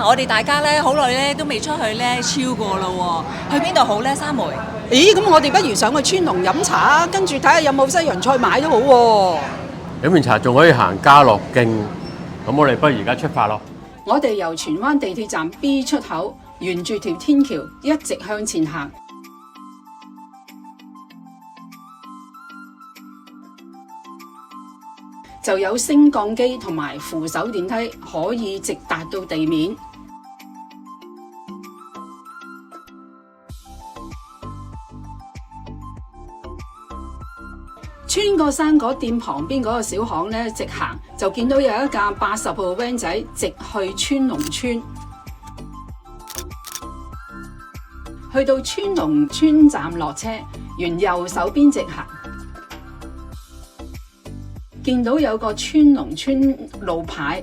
啊，我哋大家咧好耐咧都未出去咧超過咯喎，去邊度好咧？三梅。咦，咁我哋不如上去川龍飲茶，跟住睇下有冇西洋菜買都好喎。飲完茶仲可以行家樂徑，咁我哋不如而家出發咯。我哋由荃灣地鐵站 B 出口，沿住條天橋一直向前行，就有升降機同埋扶手電梯，可以直達到地面。穿過生果店旁邊嗰個小巷呢，直行就見到有一架80號 van 仔直去川龍村。去到川龍村站落車，沿右手邊直行，見到有個川龍村路牌，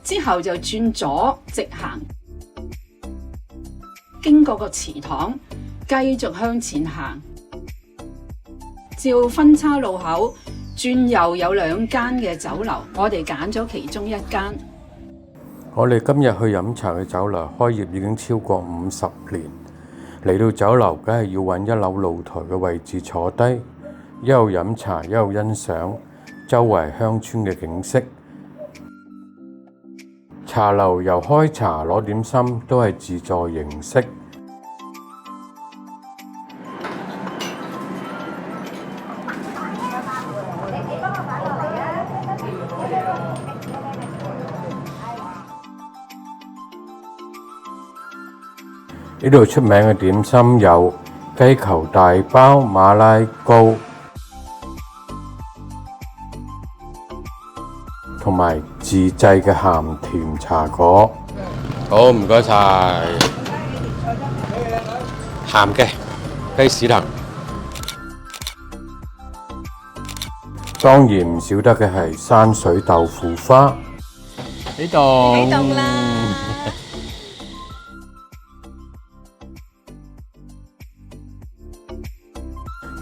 之後就轉左直行，經過個祠堂，繼續向前行。照分叉路口轉右有2間嘅酒樓，我哋揀咗其中一間。我哋今日去飲茶嘅酒樓開業已經超過50年，嚟到酒樓梗係要揾一樓露台嘅位置坐低，一路飲茶一路欣賞周圍鄉村嘅景色。茶樓由開茶攞點心都係自助形式。呢度出名嘅點心有雞球大包、馬拉糕，同埋自製嘅鹹甜茶果。好，唔該晒。鹹嘅雞屎藤，當然唔少得嘅係山水豆腐花。呢度喺度啦。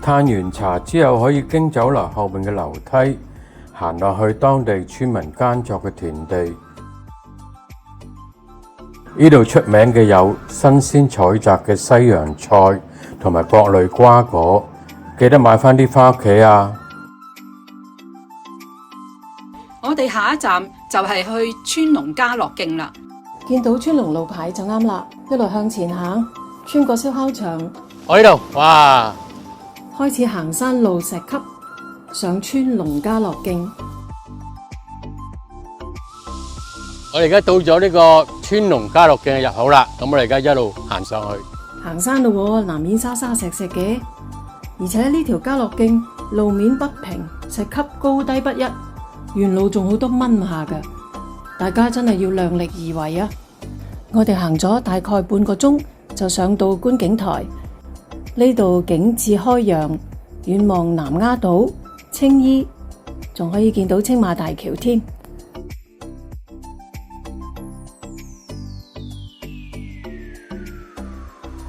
嘆完茶之後，可以經酒樓後面嘅樓梯行落去當地村民耕作嘅田地。呢度出名嘅有新鮮採摘嘅西洋菜同埋各類瓜果，記得買返啲返屋企啊！我哋下一站就係去川龍家樂徑啦。見到川龍路牌就啱啦，一路向前行，穿過燒烤場，我呢度，哇！開始行山路石級，上川龍家樂徑。我哋而家到咗呢個川龍家樂徑嘅入口啦，咁我哋而家一路行上去。行山咯，難免沙沙石石嘅，而且呢條家樂徑路面不平，石級高低不一，沿路仲好多蚊下㗎，大家真係要量力而為啊！我哋行咗大概半個鐘，就上到觀景台。呢度景致開揚，遠望南丫島、青衣，仲可以見到青馬大橋添。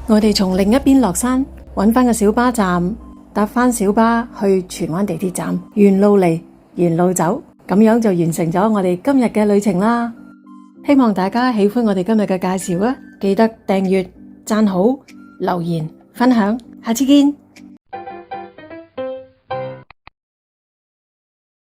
我哋從另一邊落山，搵返個小巴站，搭返小巴去荃灣地鐵站，沿路嚟，沿路走，咁樣就完成咗我哋今日嘅旅程啦。希望大家喜歡我哋今日嘅介紹啊！記得訂閱、讚好、留言、分享，下次見。